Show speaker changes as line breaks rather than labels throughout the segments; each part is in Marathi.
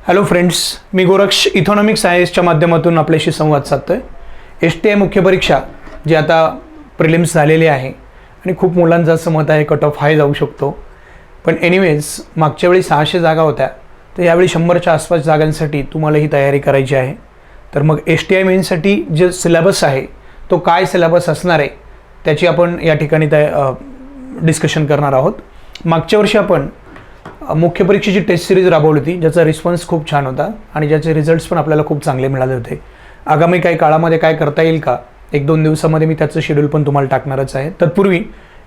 हॅलो फ्रेंड्स, मी गोरक्ष इकॉनॉमिक सायन्सच्या माध्यमातून आपल्याशी संवाद साधतोय। STI मुख्य परीक्षा जी आता प्रिलिम्स झालेली आहे आणि खूप मुलांचं असं मत आहे कट ऑफ हाय जाऊ शकतो, पण एनिवेज मागच्या वेळी 600 जागा होत्या, तर यावेळी 100च्या आसपास जागांसाठी तुम्हाला ही तयारी करायची आहे। तर मग STI मेन्ससाठी जे सिलेबस आहे तो काय सिलेबस असणार आहे त्याची आपण या ठिकाणी डिस्कशन करणार आहोत। मागच्या वर्षी आपण मुख्य परीक्षेची टेस्ट सिरीज राबवली होती, ज्याचा रिस्पॉन्स खूप छान होता आणि ज्याचे रिझल्ट्स पण आपल्याला खूप चांगले मिळाले होते। आगामी काही काळामध्ये काय करता येईल का, 1-2 दिवसामध्ये मी त्याचं शेड्यूल पण तुम्हाला टाकणारच आहे। तत्पूर्वी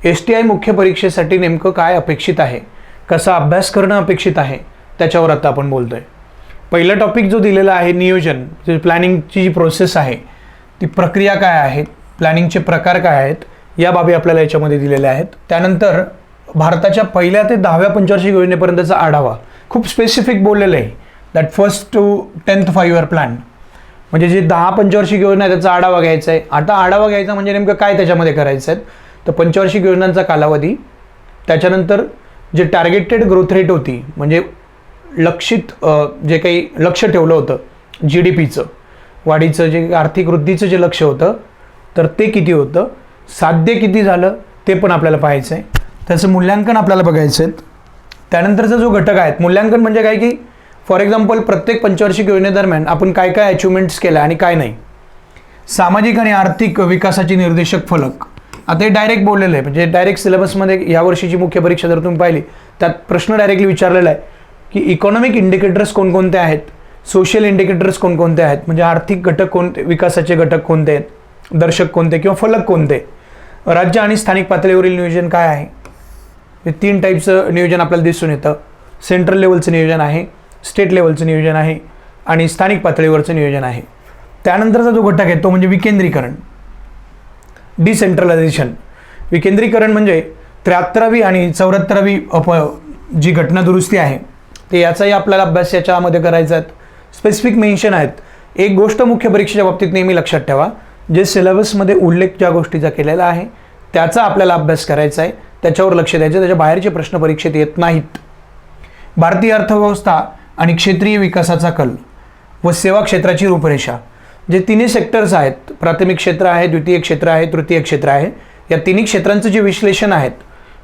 STI मुख्य परीक्षेसाठी नेमकं काय अपेक्षित आहे, कसा अभ्यास करणं अपेक्षित आहे, त्याच्यावर आता आपण बोलतोय। पहिला टॉपिक जो दिलेला आहे नियोजन, जे प्लॅनिंगची जी प्रोसेस आहे ती प्रक्रिया काय आहे, प्लॅनिंगचे प्रकार काय आहेत, या बाबी आपल्याला याच्यामध्ये दिलेल्या आहेत। त्यानंतर भारताच्या पहिल्या ते 10व्या पंचवार्षिक योजनेपर्यंतचा आढावा खूप स्पेसिफिक बोललेलं आहे, that first to 10th 5 year plan, म्हणजे जे 10 पंचवार्षिक योजना आहे त्याचा आढावा घ्यायचा आहे। आता आढावा घ्यायचा म्हणजे नेमकं काय त्याच्यामध्ये करायचं आहे, तर पंचवार्षिक योजनांचा कालावधी, त्याच्यानंतर जे टार्गेटेड ग्रोथ रेट होती, म्हणजे लक्षित जे काही लक्ष ठेवलं होतं GDPचं वाढीचं, जे आर्थिक वृद्धीचं जे लक्ष होतं तर ते किती होतं, साध्य किती झालं ते पण आपल्याला पाहायचं आहे, त्याचं मूल्यांकन आपल्याला बघायचं आहे। त्यानंतरचा जो घटक आहे मूल्यांकन म्हणजे काय की फॉर एक्झाम्पल प्रत्येक पंचवार्षिक योजनेदरम्यान आपण काय काय अचिव्हमेंट्स केल्या आणि काय नाही। सामाजिक आणि आर्थिक विकासाची निर्देशक फलक, आता हे डायरेक्ट बोललेलं आहे, म्हणजे डायरेक्ट सिलेबसमध्ये यावर्षीची मुख्य परीक्षा जर तुम्ही पाहिली त्यात प्रश्न डायरेक्टली विचारलेला आहे की इकॉनॉमिक इंडिकेटर्स कोणकोणते आहेत, सोशल इंडिकेटर्स कोणकोणते आहेत, म्हणजे आर्थिक घटक कोणते, विकासाचे घटक कोणते आहेत, दर्शक कोणते किंवा फलक कोणते, राज्य आणि स्थानिक पातळीवरील नियोजन काय आहे। हे 3 टाईपचं नियोजन आपल्याला दिसून येतं। सेंट्रल लेवलचं नियोजन आहे, स्टेट लेवलचं नियोजन आहे आणि स्थानिक पातळीवरचं नियोजन आहे। त्यानंतरचा जो घटक आहे तो म्हणजे विकेंद्रीकरण, डिसेंट्रलायझेशन। विकेंद्रीकरण म्हणजे 73वी आणि 74वी जी घटना दुरुस्ती आहे ते याचाही आपल्याला अभ्यास याच्यामध्ये करायचा आहे। स्पेसिफिक मेन्शन आहेत। एक गोष्ट मुख्य परीक्षेच्या बाबतीत नेहमी लक्षात ठेवा, जे सिलेबसमध्ये उल्लेख ज्या गोष्टीचा केलेला आहे त्याचा आपल्याला अभ्यास करायचा आहे, त्याच्यावर लक्ष द्यायचं, त्याच्या बाहेरचे प्रश्न परीक्षेत येत नाहीत। भारतीय अर्थव्यवस्था आणि क्षेत्रीय विकासाचा कल व सेवा क्षेत्राची रूपरेषा, जे 3 सेक्टर्स आहेत, प्राथमिक क्षेत्र आहे, द्वितीय क्षेत्र आहे, तृतीय क्षेत्र आहे, या 3 क्षेत्रांचं जे विश्लेषण आहेत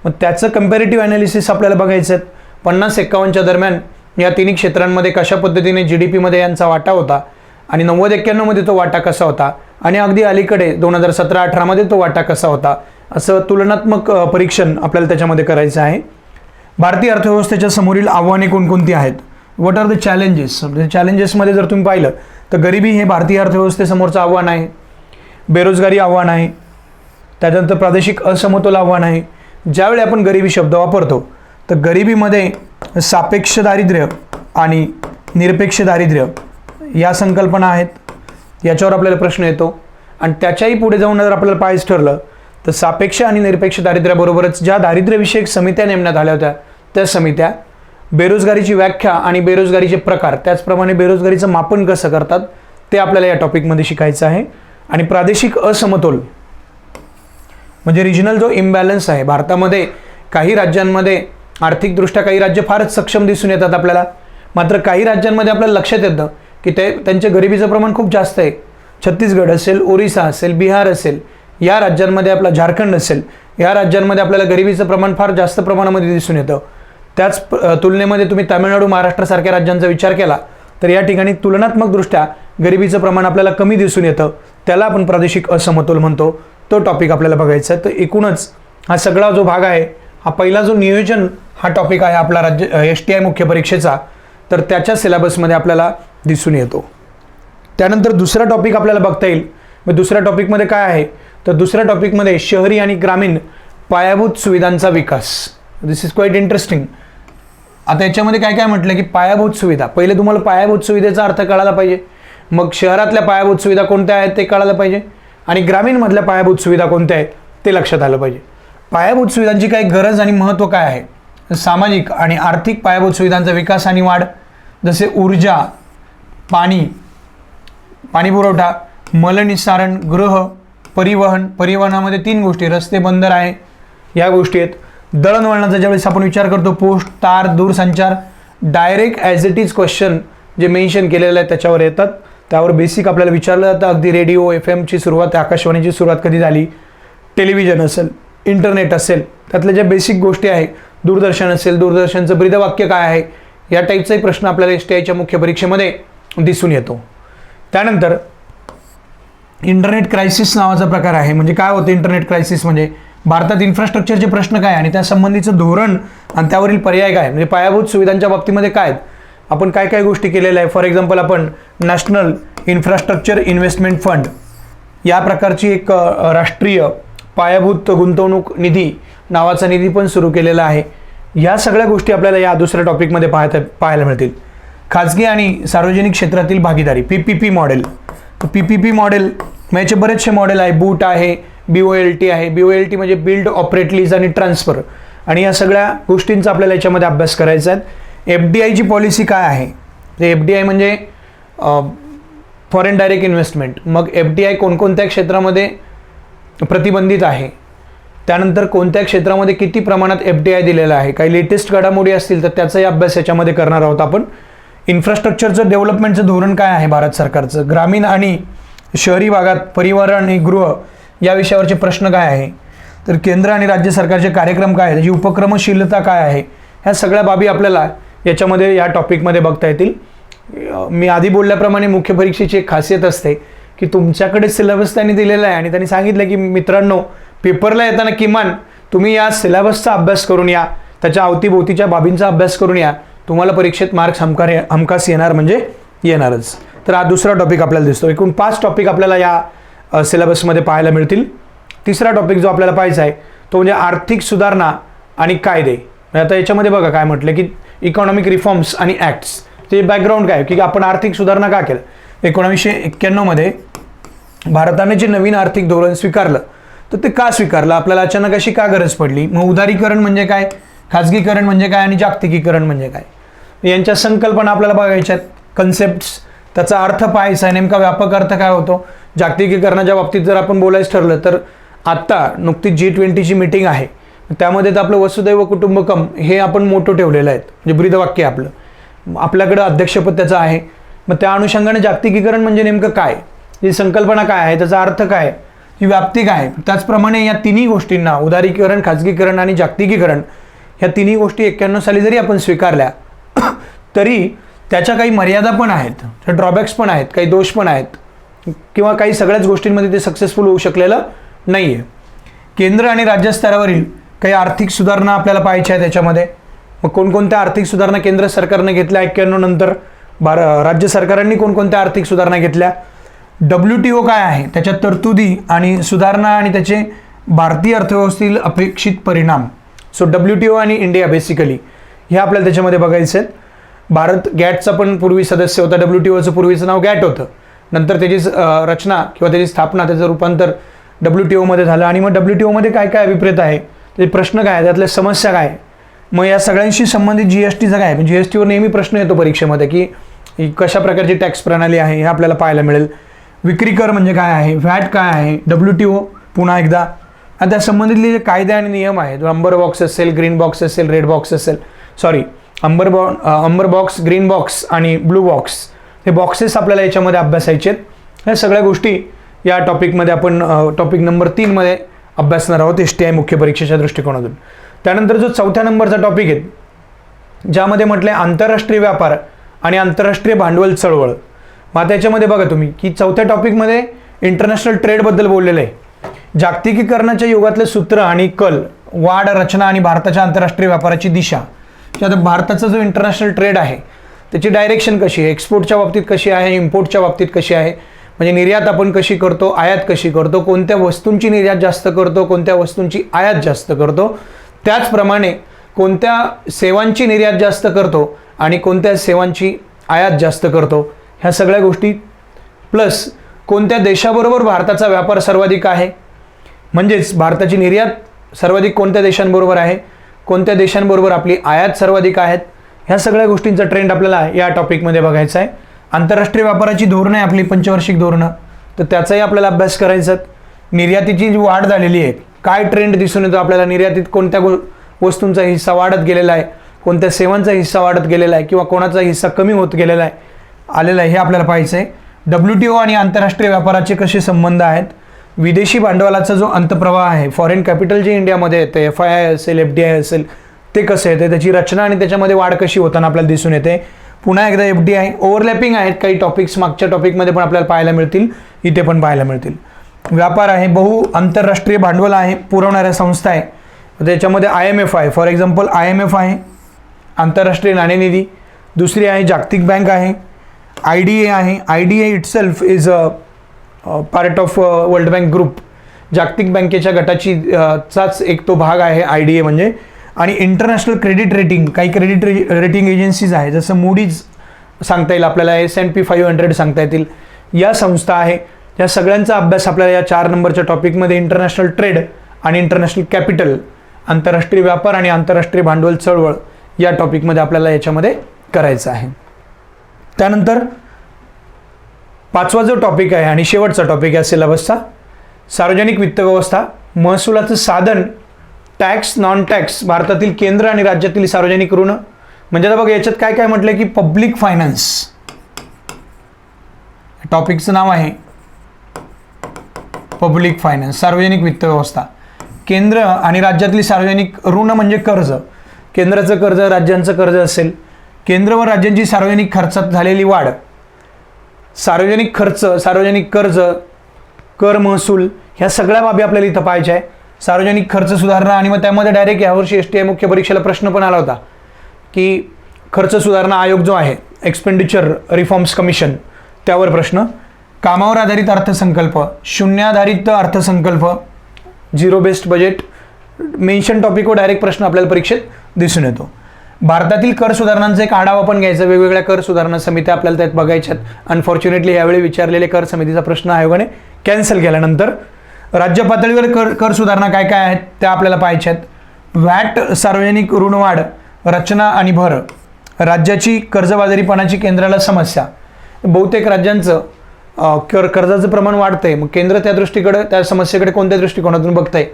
मग त्याचं कंपॅरेटिव्ह ॲनालिसिस आपल्याला बघायचं आहे। 50-51च्या दरम्यान या 3 क्षेत्रांमध्ये कशा पद्धतीने GDPमध्ये यांचा वाटा होता आणि 90-91 मध्ये तो वाटा कसा होता आणि अगदी अलीकडे 2017-18 मध्ये तो वाटा कसा होता, असं तुलनात्मक परीक्षण आपल्याला त्याच्यामध्ये करायचं आहे। भारतीय अर्थव्यवस्थेच्या समोरील आव्हाने कोणकोणती आहेत, व्हॉट आर द चॅलेंजेस। चॅलेंजेसमध्ये जर तुम्ही पाहिलं तर गरिबी हे भारतीय अर्थव्यवस्थेसमोरचं आव्हान आहे, बेरोजगारी आव्हान आहे, त्याच्यानंतर प्रादेशिक असमतोल आव्हान आहे। ज्यावेळी आपण गरिबी शब्द वापरतो तर गरिबीमध्ये सापेक्ष दारिद्र्य आणि निरपेक्ष दारिद्र्य या संकल्पना आहेत, याच्यावर आपल्याला प्रश्न येतो। आणि त्याच्याही पुढे जाऊन जर आपल्याला पाहायचं ठरलं तर सापेक्ष आणि निरपेक्ष दारिद्र्याबरोबरच ज्या दारिद्र्यविषयक समित्या नेमण्यात आल्या होत्या त्या समित्या, बेरोजगारीची व्याख्या आणि बेरोजगारीचे प्रकार, त्याचप्रमाणे बेरोजगारीचं मापन कसं करतात ते आपल्याला या टॉपिकमध्ये शिकायचं आहे। आणि प्रादेशिक असमतोल म्हणजे रिजनल जो इम्बॅलन्स आहे, भारतामध्ये काही राज्यांमध्ये आर्थिकदृष्ट्या काही राज्य फारच सक्षम दिसून येतात आपल्याला, मात्र काही राज्यांमध्ये आपल्याला लक्षात येतं की त्यांच्या गरिबीचं प्रमाण खूप जास्त आहे। छत्तीसगड असेल, ओरिसा असेल, बिहार असेल, या राज्यांमध्ये आपला झारखंड असेल, या राज्यांमध्ये आपल्याला गरिबीचं प्रमाण फार जास्त प्रमाणामध्ये दिसून येतं। त्याच तुलनेमध्ये तुम्ही तामिळनाडू, महाराष्ट्रासारख्या राज्यांचा विचार केला तर या ठिकाणी तुलनात्मकदृष्ट्या गरिबीचं प्रमाण आपल्याला कमी दिसून येतं, त्याला आपण प्रादेशिक असमतोल म्हणतो। तो टॉपिक आपल्याला बघायचा आहे। तर एकूणच हा सगळा जो भाग आहे, हा पहिला जो नियोजन हा टॉपिक आहे आपला STI मुख्य परीक्षेचा, तर त्याच्या सिलेबसमध्ये आपल्याला दिसून येतो। त्यानंतर दुसरा टॉपिक आपल्याला बघता येईल, मग दुसऱ्या टॉपिकमध्ये काय आहे, तर दुसऱ्या टॉपिकमध्ये शहरी आणि ग्रामीण पायाभूत सुविधांचा विकास। दिस इज क्वाईट इंटरेस्टिंग। आता याच्यामध्ये काय काय म्हटलं की पायाभूत सुविधा, पहिले तुम्हाला पायाभूत सुविधेचा अर्थ कळायला पाहिजे, मग शहरातल्या पायाभूत सुविधा कोणत्या आहेत ते कळायला पाहिजे आणि ग्रामीणमधल्या पायाभूत सुविधा कोणत्या आहेत ते लक्षात आलं पाहिजे। पायाभूत सुविधांची काय गरज आणि महत्त्व काय आहे, सामाजिक आणि आर्थिक पायाभूत सुविधांचा विकास आणि वाढ, जसे ऊर्जा, पाणी पुरवठा, मलनिस्सारण, गृह, परिवहन, परिवहनामध्ये 3 गोष्टी, रस्ते, बंदर आहे, या गोष्टी आहेत। दळणवळणाचा ज्यावेळेस आपण विचार करतो, पोस्ट, तार, दूरसंचार, direct as it is question जे मेन्शन केलेलं आहे त्याच्यावर येतात, त्यावर बेसिक आपल्याला विचारलं जातं. अगदी रेडिओ FM ची सुरुवात, आकाशवाणीची सुरुवात कधी झाली, टेलिव्हिजन असेल, इंटरनेट असेल, त्यातल्या ज्या बेसिक गोष्टी आहे, दूरदर्शन असेल, दूरदर्शनचं ब्रीदवाक्य काय आहे, या टाईपचाही प्रश्न आपल्याला STIच्या मुख्य परीक्षेमध्ये दिसून येतो. त्यानंतर इंटरनेट क्रायसिस नावाचा प्रकार आहे. म्हणजे काय होतं इंटरनेट क्रायसिस म्हणजे भारतात इन्फ्रास्ट्रक्चरचे प्रश्न काय आणि त्या संबंधीचं धोरण आणि त्यावरील पर्याय काय, म्हणजे पायाभूत सुविधांच्या बाबतीमध्ये काय आपण काय काय गोष्टी केलेल्या आहे. फॉर एक्झाम्पल आपण नॅशनल इन्फ्रास्ट्रक्चर इन्व्हेस्टमेंट फंड या प्रकारची एक राष्ट्रीय पायाभूत गुंतवणूक निधी नावाचा निधी पण सुरू केलेला आहे. या सगळ्या गोष्टी आपल्याला या दुसऱ्या टॉपिकमध्ये पाहायला मिळतील. खाजगी आणि सार्वजनिक क्षेत्रातील भागीदारी PPP मॉडेल. PPP मॉडेल याचे बरेचसे मॉडेल आहे. बूट आहे, BOLT आहे. BOLT म्हणजे बिल्ड, ऑपरेट, लीज आणि ट्रान्सफर. आणि या सगळ्या गोष्टींचा आपल्याला याच्यामध्ये अभ्यास करायचा आहे. FDIची पॉलिसी काय आहे, ते FDI म्हणजे फॉरेन डायरेक्ट इन्व्हेस्टमेंट. मग FDI कोणकोणत्या क्षेत्रामध्ये प्रतिबंधित आहे, त्यानंतर कोणत्या क्षेत्रामध्ये किती प्रमाणात FDI दिलेला आहे, काही लेटेस्ट घडामोडी असतील तर त्याचाही अभ्यास याच्यामध्ये करणार आहोत आपण. इन्फ्रास्ट्रक्चरचं डेव्हलपमेंटचं धोरण काय आहे भारत सरकारचं, ग्रामीण आणि शहरी भागात परिवहन आणि गृह या विषयावरचे प्रश्न काय आहे, तर केंद्र आणि राज्य सरकारचे कार्यक्रम काय आहे, त्याची उपक्रमशीलता काय आहे, ह्या सगळ्या बाबी आपल्याला याच्यामध्ये या टॉपिकमध्ये बघता येतील. मी आधी बोलल्याप्रमाणे मुख्य परीक्षेची एक खासियत असते की तुमच्याकडे सिलेबस त्यांनी दिलेला आहे आणि त्यांनी सांगितलं की मित्रांनो पेपरला येताना किमान तुम्ही या सिलेबसचा अभ्यास करून या, त्याच्या अवतीभोवतीच्या बाबींचा अभ्यास करून या, तुम्हाला परीक्षेत मार्क्स हमखास येणार म्हणजे येणारच. तर हा दुसरा टॉपिक आपल्याला दिसतो. एकूण 5 टॉपिक आपल्याला या सिलेबसमध्ये पाहायला मिळतील. तिसरा टॉपिक जो आपल्याला पाहायचा आहे तो म्हणजे आर्थिक सुधारणा आणि कायदे. आता याच्यामध्ये बघा काय म्हटलं की इकॉनॉमिक रिफॉर्म्स आणि ॲक्ट्स. ते बॅकग्राऊंड काय की आपण आर्थिक सुधारणा का केलं. 1991 मध्ये भारताने जे नवीन आर्थिक धोरण स्वीकारलं तर ते का स्वीकारलं, आपल्याला अचानक अशी का गरज पडली, मग उदारीकरण म्हणजे काय, खाजगीकरण म्हणजे काय आणि जागतिकीकरण म्हणजे काय, यांच्या संकल्पना आपल्याला बघायच्या आहेत. कन्सेप्ट्स, त्याचा अर्थ पाहायचा आहे, नेमका व्यापक अर्थ काय होतो. जागतिकीकरणाच्या बाबतीत जर आपण बोलायचं ठरलं तर आत्ता नुकतीच G20ची मीटिंग आहे, त्यामध्ये तर आपलं वसुदैव कुटुंबकम हे आपण मोठं ठेवलेलं आहे, म्हणजे ब्रीदवाक्य आपलं, आपल्याकडं अध्यक्षपद त्याचं आहे. मग त्या अनुषंगाने जागतिकीकरण म्हणजे नेमकं काय, ही संकल्पना काय आहे, त्याचा अर्थ काय, ही व्याप्ती काय. त्याचप्रमाणे या तिन्ही गोष्टींना उदारीकरण, खाजगीकरण आणि जागतिकीकरण ह्या तिन्ही गोष्टी 91 साली जरी आपण स्वीकारल्या तरी त्याच्या काही मर्यादा पण आहेत, ड्रॉबॅक्स पण आहेत, काही दोष पण आहेत, किंवा काही सगळ्याच गोष्टींमध्ये ते सक्सेसफुल होऊ शकलेलं नाही आहे. केंद्र आणि राज्य स्तरावरील काही आर्थिक सुधारणा आपल्याला पाहायच्या आहेत त्याच्यामध्ये. मग कोणकोणत्या आर्थिक सुधारणा केंद्र सरकारने घेतल्या 91 नंतर, राज्य सरकारांनी कोणकोणत्या आर्थिक सुधारणा घेतल्या, WTO काय आहे, त्याच्या तरतुदी आणि सुधारणा आणि त्याचे भारतीय अर्थव्यवस्थेतील अपेक्षित परिणाम. सो WTO आणि इंडिया बेसिकली हे आपल्याला त्याच्यामध्ये बघायचं आहे. भारत गॅटचा पण पूर्वी सदस्य होता. WTOचं पूर्वीचं नाव गॅट होतं, नंतर त्याची रचना किंवा त्याची स्थापना, त्याचं रूपांतर WTO मध्ये झालं. आणि मग WTO मध्ये काय काय अभिप्रेत आहे, त्याचे प्रश्न काय, त्यातल्या समस्या काय, मग या सगळ्यांशी संबंधित GSTचं काय, GSTवर नेहमी प्रश्न येतो परीक्षेमध्ये की कशा प्रकारची टॅक्स प्रणाली आहे हे आपल्याला पाहायला मिळेल. विक्री कर म्हणजे काय आहे, व्हॅट काय आहे, WTO पुन्हा एकदा, आणि त्या संबंधितले जे कायदे आणि नियम आहेत, अंबर बॉक्स असेल, ग्रीन बॉक्स असेल, रेड बॉक्स असेल, sorry Ambar box, green box आणि ब्लू बॉक्स, हे बॉक्सेस आपल्याला याच्यामध्ये अभ्यासायचे आहेत. ह्या सगळ्या गोष्टी या टॉपिकमध्ये आपण टॉपिक नंबर 3 मध्ये अभ्यासणार आहोत STI मुख्य परीक्षेच्या दृष्टिकोनातून. त्यानंतर जो 4थ्या नंबरचा टॉपिक आहे ज्यामध्ये म्हटलं आहे आंतरराष्ट्रीय व्यापार आणि आंतरराष्ट्रीय भांडवल चळवळ. मग त्याच्यामध्ये बघा तुम्ही की 4थ्या टॉपिकमध्ये इंटरनॅशनल ट्रेडबद्दल बोललेलं आहे. जागतिकीकरणाच्या युगातले सूत्र आणि कल, वाढ, रचना आणि भारताच्या आंतरराष्ट्रीय व्यापाराची दिशा. आता भारताचा जो इंटरनॅशनल ट्रेड आहे त्याची डायरेक्शन कशी आहे, एक्सपोर्टच्या बाबतीत कशी आहे, इम्पोर्टच्या बाबतीत कशी आहे, म्हणजे निर्यात आपण कशी करतो, आयात कशी करतो, कोणत्या वस्तूंची निर्यात जास्त करतो, कोणत्या वस्तूंची आयात जास्त करतो, त्याचप्रमाणे कोणत्या सेवांची निर्यात जास्त करतो आणि कोणत्या सेवांची आयात जास्त करतो, ह्या सगळ्या गोष्टी, प्लस कोणत्या देशाबरोबर भारताचा व्यापार सर्वाधिक आहे, म्हणजेच भारताची निर्यात सर्वाधिक कोणत्या देशांबरोबर आहे, कोणत्या देशांबरोबर आपली आयात सर्वाधिक आहेत, ह्या सगळ्या गोष्टींचा ट्रेंड आपल्याला या टॉपिकमध्ये बघायचा आहे. आंतरराष्ट्रीय व्यापाराची धोरणं आहे आपली पंचवार्षिक धोरणं, तर त्याचाही आपल्याला अभ्यास करायचा आहे. निर्यातीची जी वाढ झालेली आहे, काय ट्रेंड दिसून येतो आपल्याला, निर्यातीत कोणत्या वस्तूंचा हिस्सा वाढत गेलेला आहे, कोणत्या सेवांचा हिस्सा वाढत गेलेला आहे किंवा कोणाचा हिस्सा कमी होत गेलेला आहे, आलेलं आहे हे आपल्याला पाहायचं आहे. WTO आणि आंतरराष्ट्रीय व्यापाराचे कसे संबंध आहेत, विदेशी भांडवलाचा जो अंतप्रवाह आहे, फॉरेन कॅपिटल जे इंडियामध्ये येते, FII असेल, FDI असेल, ते कसं येते, त्याची रचना आणि त्याच्यामध्ये वाढ कशी होताना आपल्याला दिसून येते. पुन्हा एकदा FDI ओव्हरलॅपिंग आहेत, काही टॉपिक्स मागच्या टॉपिकमध्ये पण आपल्याला पाहायला मिळतील, इथे पण पाहायला मिळतील. व्यापार आहे, बहु आंतरराष्ट्रीय भांडवल आहे, पुरवणाऱ्या संस्था आहे, त्याच्यामध्ये IMF आहे. फॉर एक्झाम्पल IMF आहे, आंतरराष्ट्रीय नाणेनिधी. दुसरी आहे जागतिक बँक आहे, IDA आहे. IDA itself is a part of world bank group, जागतिक बँकेच्या गटाची चाच एक तो भाग आहे IDA म्हणजे. आणि इंटरनॅशनल क्रेडिट रेटिंग, काही क्रेडिट रेटिंग एजन्सीज आहे, जसं मूडीज सांगता येईल आपल्याला, S&P 500 सांगता येतील, या संस्था आहे. या सगळ्यांचा अभ्यास आपल्याला या 4 नंबरच्या टॉपिकमध्ये इंटरनॅशनल ट्रेड आणि इंटरनॅशनल कॅपिटल, आंतरराष्ट्रीय व्यापार आणि आंतरराष्ट्रीय भांडवल चळवळ या टॉपिकमध्ये आपल्याला याच्यामध्ये करायचं आहे. त्यानंतर 5वा जो टॉपिक आहे आणि शेवटचा टॉपिक आहे सिलेबसचा, सार्वजनिक वित्त व्यवस्था, महसुलाचं साधन, टॅक्स, नॉन टॅक्स, भारतातील केंद्र आणि राज्यातील सार्वजनिक ऋण. म्हणजे आता बघा याच्यात काय काय म्हटलंय की पब्लिक फायनान्स, टॉपिकचं नाव आहे पब्लिक फायनान्स, सार्वजनिक वित्त व्यवस्था. केंद्र आणि राज्यातली सार्वजनिक ऋण म्हणजे कर्ज, केंद्राचं कर्ज, राज्यांचं कर्ज असेल, केंद्र व राज्यांची सार्वजनिक खर्चात झालेली वाढ, सार्वजनिक खर्च, सार्वजनिक कर्ज, कर महसूल, ह्या सगळ्या बाबी आपल्याला इथं पाहायच्या आहे. सार्वजनिक खर्च सुधारणा, आणि मग त्यामध्ये डायरेक्ट यावर्षी STI मुख्य परीक्षेला प्रश्न पण आला होता की खर्च सुधारणा आयोग जो आहे, एक्सपेंडिचर रिफॉर्म्स कमिशन, त्यावर प्रश्न. कामावर आधारित अर्थसंकल्प, शून्याधारित अर्थसंकल्प, झिरो बेस्ड बजेट, मेन्शन टॉपिकवर डायरेक्ट प्रश्न आपल्याला परीक्षेत दिसून येतो. भारतातील कर सुधारणांचा एक आढावा पण घ्यायचा, वेगवेगळ्या कर सुधारणा समित्या आपल्याला त्यात बघायच्यात. अनफॉर्च्युनेटली यावेळी विचारलेले कर समितीचा प्रश्न आयोगाने कॅन्सल केल्यानंतर राज्य पातळीवर कर सुधारणा काय काय आहेत त्या आपल्याला पाहायच्यात. व्हॅट, सार्वजनिक ऋणवाढ, रचना आणि भर, राज्याची कर्जबाजारीपणाची केंद्राला समस्या. बहुतेक राज्यांचं कर्जाचं प्रमाण वाढतंय, मग केंद्र त्या दृष्टीकडे, त्या समस्येकडे कोणत्या दृष्टिकोनातून बघतंय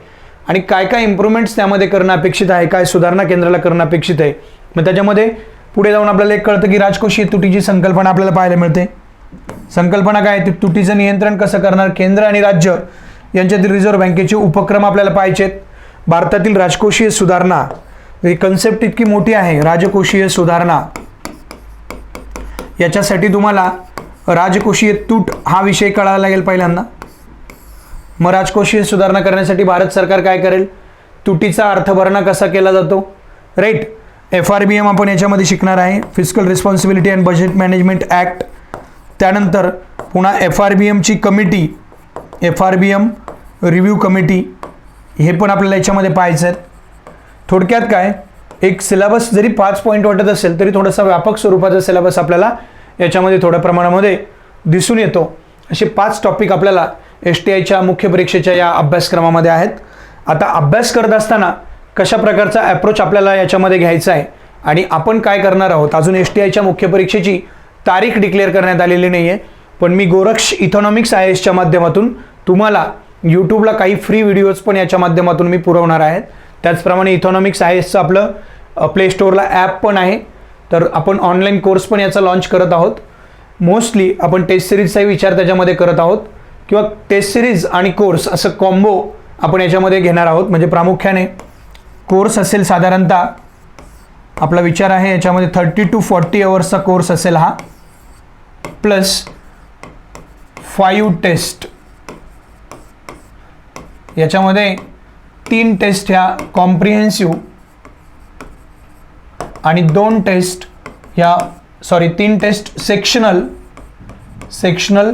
आणि काय काय इम्प्रूव्हमेंट्स त्यामध्ये करणं अपेक्षित आहे, काय सुधारणा केंद्राला करणं अपेक्षित आहे. मग त्याच्यामध्ये पुढे जाऊन आपल्याला एक कळतं की राजकोषीय तुटीची संकल्पना आपल्याला पाहायला मिळते. संकल्पना काय, ते तुटीचं नियंत्रण कसं करणार, केंद्र आणि राज्य यांच्यातील रिझर्व्ह बँकेचे उपक्रम आपल्याला पाहायचे आहेत. भारतातील राजकोषीय सुधारणा, ही कन्सेप्ट इतकी मोठी आहे, राजकोषीय सुधारणा, याच्यासाठी तुम्हाला राजकोषीय तूट हा विषय कळायला लागेल पहिल्यांदा. मग राजकोषीय सुधारणा करण्यासाठी भारत सरकार काय करेल, तुटीचा अर्थभरणा कसा केला जातो, राईट. FRBM आपण याच्यामध्ये शिकणार आहे, fiscal responsibility and budget management act. त्यानंतर पुन्हा FRBMची कमिटी, FRBM रिव्ह्यू कमिटी, हे पण आपल्याला याच्यामध्ये पाहायचं आहे. थोडक्यात काय, एक सिलेबस जरी 5 पॉईंट वाटत असेल तरी थोडासा व्यापक स्वरूपाचा सिलेबस आपल्याला याच्यामध्ये थोड्या प्रमाणामध्ये दिसून येतो. असे 5 टॉपिक आपल्याला STIच्या मुख्य परीक्षेच्या या अभ्यासक्रमामध्ये आहेत. आता अभ्यास करत असताना कशा प्रकारचा अप्रोच आपल्याला याच्यामध्ये घ्यायचा आहे आणि आपण काय करणार आहोत, अजून STIच्या मुख्य परीक्षेची तारीख डिक्लेअर करण्यात आलेली नाही आहे, पण मी गोरक्ष इकॉनॉमिक्स IASच्या माध्यमातून तुम्हाला यूट्यूबला काही फ्री व्हिडिओज पण याच्या माध्यमातून मी पुरवणार आहेत. त्याचप्रमाणे इकॉनॉमिक्स IASचं आपलं प्ले स्टोअरला ॲप पण आहे, तर आपण ऑनलाईन कोर्स पण याचा लॉन्च करत आहोत. मोस्टली आपण टेस्ट सिरीजचाही विचार त्याच्यामध्ये करत आहोत, किंवा टेस्ट सिरीज आणि कोर्स असं कॉम्बो आपण याच्यामध्ये घेणार आहोत. म्हणजे प्रामुख्याने कोर्स असेल साधारणतः, आपला विचार आहे याच्यामध्ये 30 to 40 आवर्सचा कोर्स असेल हा, प्लस 5 टेस्ट. याच्यामध्ये 3 टेस्ट ह्या कॉम्प्रिहेन्सिव्ह आणि 2 टेस्ट ह्या 3 टेस्ट सेक्शनल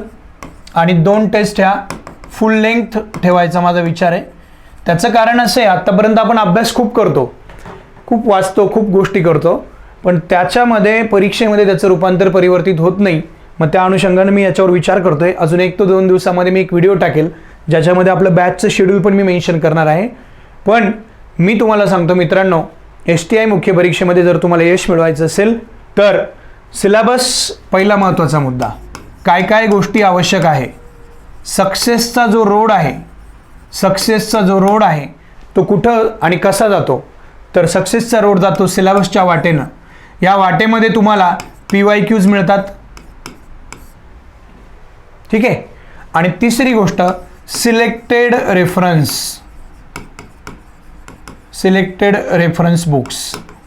आणि 2 टेस्ट ह्या फुल लेंथ ठेवायचा माझा विचार आहे. त्याचं कारण असं आहे, आत्तापर्यंत आपण अभ्यास खूप करतो, खूप वाचतो, खूप गोष्टी करतो, पण त्याच्यामध्ये परीक्षेमध्ये त्याचं रूपांतर परिवर्तित होत नाही. मग त्या अनुषंगाने मी याच्यावर विचार करतोय. अजून 1 ते 2 दिवसामध्ये मी एक व्हिडिओ टाकेल ज्याच्यामध्ये आपलं बॅचचं शेड्यूल पण मी मेन्शन करणार आहे. पण मी तुम्हाला सांगतो मित्रांनो, STI मुख्य परीक्षेमध्ये जर तुम्हाला यश मिळवायचं असेल तर सिलेबस पहिला महत्त्वाचा मुद्दा, काय काय गोष्टी आवश्यक आहे, सक्सेसचा जो रोड आहे तो कुठं आणि कसा जातो, तर सक्सेसचा रोड जातो सिलेबसच्या वाटेनं. या वाटेमध्ये तुम्हाला PYQs मिळतात, ठीक आहे. आणि तिसरी गोष्ट सिलेक्टेड रेफरन्स बुक्स.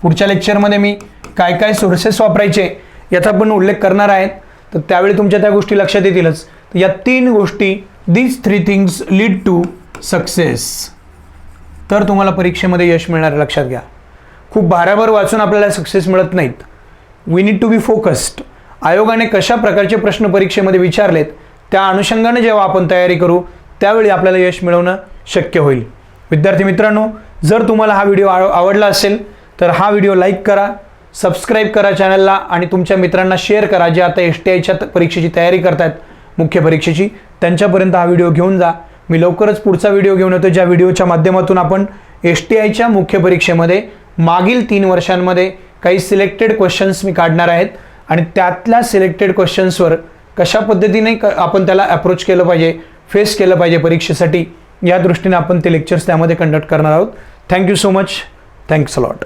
पुढच्या लेक्चरमध्ये मी काय काय सोर्सेस वापरायचे याचा पण उल्लेख करणार आहेत, तर त्यावेळी तुमच्या त्या गोष्टी लक्षात येतीलच. या 3 गोष्टी, these 3 things lead to success, तर तुम्हाला परीक्षेमध्ये यश मिळणार. लक्षात घ्या, खूप भाराभर वाचून आपल्याला सक्सेस मिळत नाहीत. We need to be focused. आयोगाने कशा प्रकारचे प्रश्न परीक्षेमध्ये विचारलेत त्या अनुषंगाने जेव्हा आपण तयारी करू त्यावेळी आपल्याला यश मिळवणं शक्य होईल. विद्यार्थी मित्रांनो, जर तुम्हाला हा व्हिडिओ आवडला असेल तर हा व्हिडिओ लाईक करा, सबस्क्राईब करा चॅनलला आणि तुमच्या मित्रांना शेअर करा जे आता STIच्या परीक्षेची तयारी करतात, मुख्य परीक्षेची. त्यांच्यापर्यंत हा व्हिडिओ घेऊन जा. मी लवकरच पुढचा व्हिडिओ घेऊन येतो ज्या व्हिडिओच्या माध्यमातून आपण STIच्या मुख्य परीक्षेमध्ये मागील 3 वर्षांमध्ये काही सिलेक्टेड क्वेश्चन्स मी काढणार आहेत आणि त्यातल्या सिलेक्टेड क्वेश्चन्सवर कशा पद्धतीने आपण त्याला अप्रोच केलं पाहिजे, फेस केलं पाहिजे परीक्षेसाठी, या दृष्टीने आपण ते लेक्चर्स त्यामध्ये कंडक्ट करणार आहोत. Thank you so much. Thanks a lot.